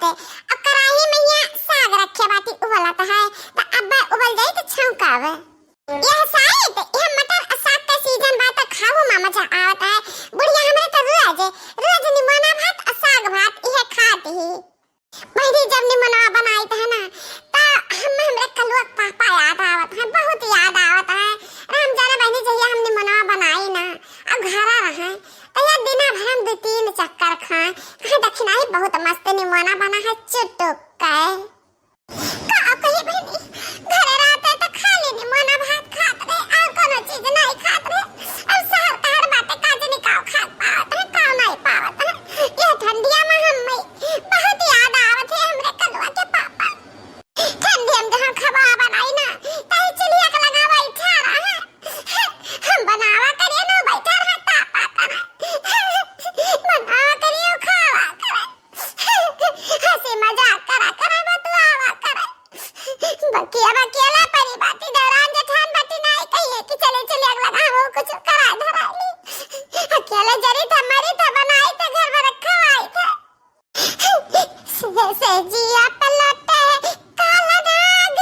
बाटे। अब कढ़ाई में यहाँ साग रखे बाटी उबलत है तो अब उबल जाई तो छौंकावे। यह शायद यह मटर और साग का सीजन बा तो खाओ मामा जा आवत है। बुढ़िया हमरे तो रोज निमोना भात और साग भात यह खाती ही। पहले जब निमोना बनाई था ना तो हमरे कलुआ पापा याद आवत है, बहुत याद आवत है। हम जाना बहनी जहिया हम निमोना बनाई ना अब घरा रहे तो यह दिना भर हम 2-3 चक्कर खाए। कहे दक्षिणा ही बहुत मस्त निमोना बना है चुटुक का कहीं बहनी घरे रहते तो खाली निमोना भात खात रहे और कोनो चीज नहीं खात रहे। अब शहर का हर बातें काज निकाव खात पावत है काव नहीं पावत है। यह ठंडिया में हम बहुत याद आवत है हमरे कलुआ के पापा। ठंडी में जहाँ खबा बनाई ना तही चुलिया के लगा बैठा रहा हम बनावा करिए ना बैठा रहा तापा करा बनावा करिए खावा करा हंसी मजाक करा करा बतुआवा करा बकिया परी बाती दौरान जेठान बाती नहीं कहिए कि चले चले अगला गाँव कुछ करा धरा ली अकेले जरी था मरी था बनाई था घर में रखा आई था सजिया पलटे काला नाग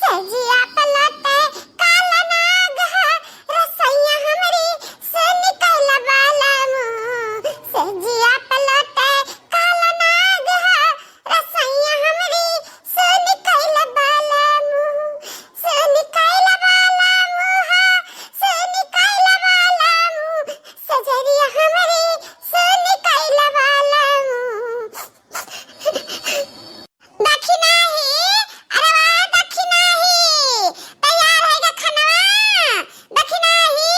सजिया पलटे काला नाग रसैया हमरी से निकल बाला मुंह सजिया पलटे काला नाग रसैया हमरी से निकल बाला मुंह से निकल बाला मुंह से निकल बाला मुंह सजरिया हमरी से निकल बाला मुंह दक्षिणा ही अरे वाह दक्षिणा ही तैयार है खाना दक्षिणा ही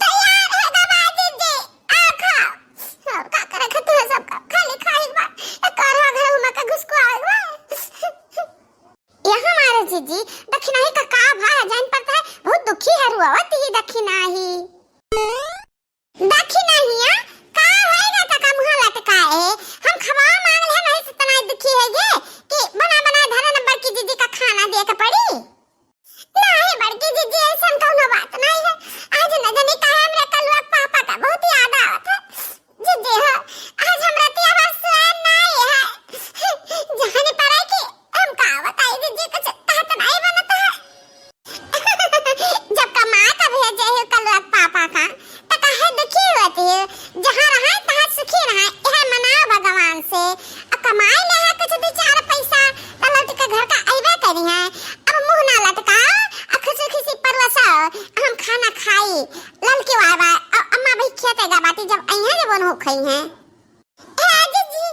तैयार है बाजी जी आ खाओ का करे खतु है सबका खाली खाई बा कर घर में का घुसको आवे यह हमारे जीजी दक्षिणा ही का भाई जान पड़ता है बहुत दुखी है रुआवत ही दक्षिणा ही दक्षिणा ही का होएगा का मुंह लटकाए हम खवा मांग ले नहीं सतना दुखी है ये कि बना बना धरा नंबर की जीजी का खाना दे के पड़ी नहीं बड़की जीजी ऐसा कोनो बात नहीं है। आज न जाने का है हमरे कलुआ पापा का बहुत याद आवत है जीजी हो आज हमरा तिया बस नहीं है जाने पड़ा कि हम का बताई जीजी कुछ तात नहीं बनता है जब का मां का भेजे है कलुआ पापा का तो कहे दुखी होती है जहां रहा तहां सुखी रहा यह मनाओ भगवान से अब कमाई ले है कुछ 2-4 पैसा तो लौट के घर का आइबे करी है। अब मुंह ना लटकाओ और खुशी खुशी परवसाओ हम खाना खाई ललकी वावा अम्मा भी खेतेगा बाटी जब अइया जे बन हो खई है ए जीजी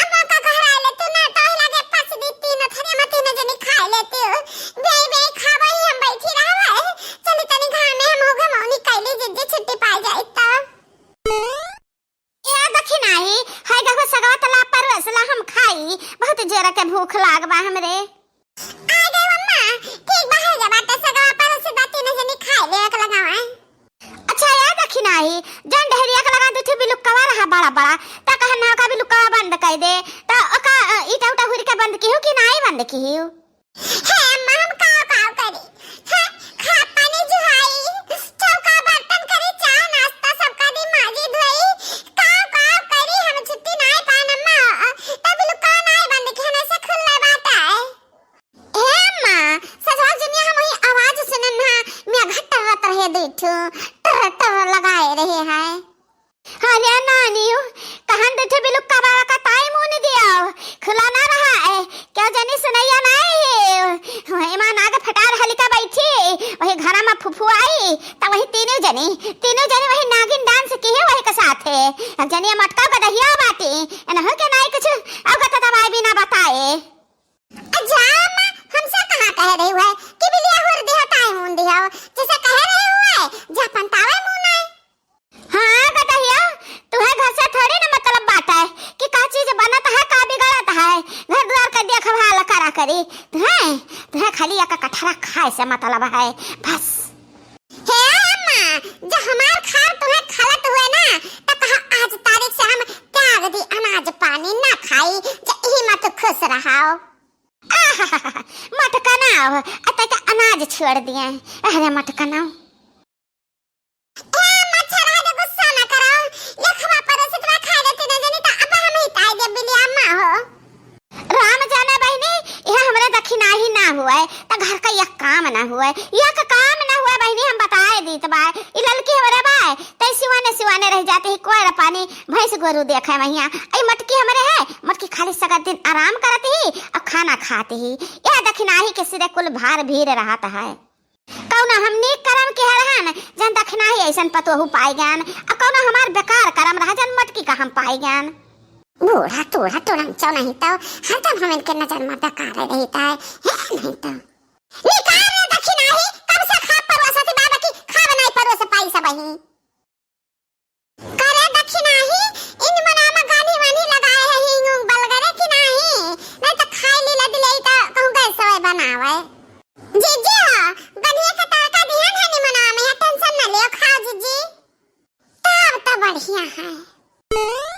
अम्मा का घर आ ले तू ना तो लगे 5-3 थने मत न जनी खा लेते हो बे खावा ही हम बैठी रहवा चली तनी घर में हम होगा मौनी कैली जीजी छुट्टी पाई जाए तो या दक्षिणा ही हाय गहो सगवा तला परवसला हम खाई बहुत जोर के भूख लागबा हमरे आ गए अम्मा ठीक बा है जब बात सगवा परवस दाती न जनी खाई ले के लगावा। अच्छा या दक्षिणा ही जन ढेरिया के लगा दुथु बिलुकवा रहा बड़ा बड़ा ता कहना का बिलुकवा बंद कर दे ता ओका ईटा उटा हुरी के बंद की हो कि नहीं बंद की हो है अम्मा हम काव करी खा पानी जुहाई चौका बर्तन करी चाय नाश्ता सबका दी माजी धोई काव करी हम छुट्टी नहीं पान अम्मा तब लुका नहीं बंद की हमें से खुला बात है हे अम्मा सजवा दुनिया हम ही आवाज सुनन ना मैं घट्ट रत रहे बैठो टर लगाए रहे है हाले नानी कहां बैठे बिलुका बाबा का टाइम होने दिया खुला ना रहा है क्या जानी सुनैया नहीं है ईमान आगे फटार हलिका बैठी वही घरा में फुफू आई त वही तीनों जनी वही नागिन डांस की है वही के साथ है जनी मटका का दहिया बाटी न हो के नहीं कुछ अवगत दवाई बिना बताए अच्छा अम्मा हमसे कहां कह रही है कि बिलिया हुर दिया टाइम होन दिया जैसे कह रहे हुए जापन तावे मुंह नहीं हां बताइए तू है घर से थोड़ी ना मतलब बात है कि का चीज बनत है का बिगड़त है घर द्वार का देखभाल करा करी तुम्हें खाली एक कठरा खाए से मतलब है बस हे अम्मा जो हमार खार तुम्हें खलत हुए ना तो कहा आज तारीख से हम त्याग दी अनाज पानी ना खाई जो ही मत खुश रहाओ मटका ना अतः का अनाज छोड़ दिए अरे मटका ना ए मच्छर है गुस्सा ना करो ये खवा पर से तुम्हें खा लेते न जनी यह का काम ना हुआ बहनी हम बताए दी तो बाय ई ललकी हमरे बाय तै सिवाने रह जाते ही कोई पानी भैंस गोरू देखे वहिया आई मटकी हमरे है मटकी खाली सगा दिन आराम करती ही और खाना खाती ही यह दक्षिणाही के सिरे कुल भार भीड़ रहत है कौना हम नीक करम के रहन जन दक्षिणाही ऐसन पतोहू पाई ज्ञान और कौना हमार बेकार करम रह जन मटकी का हम पाई ज्ञान बूढ़ा तोड़ा चौ नहीं तो हरदम हम इनके नजर में बेकार रहता है नहीं तो निकाल रे दक्षिणाही कब से खा परोसा से बाबा की खा बनाई परोसा पाई सब ही करे दक्षिणाही इन मनामा गानी वानी लगाए है हिंग बलगरे कि नहीं तो खाई लीला दिले तो कहूं गए सोए बनावे जीजी बनिए का ताका ध्यान है नि मनामा में टेंशन न लियो खा जीजी तब तो बढ़िया है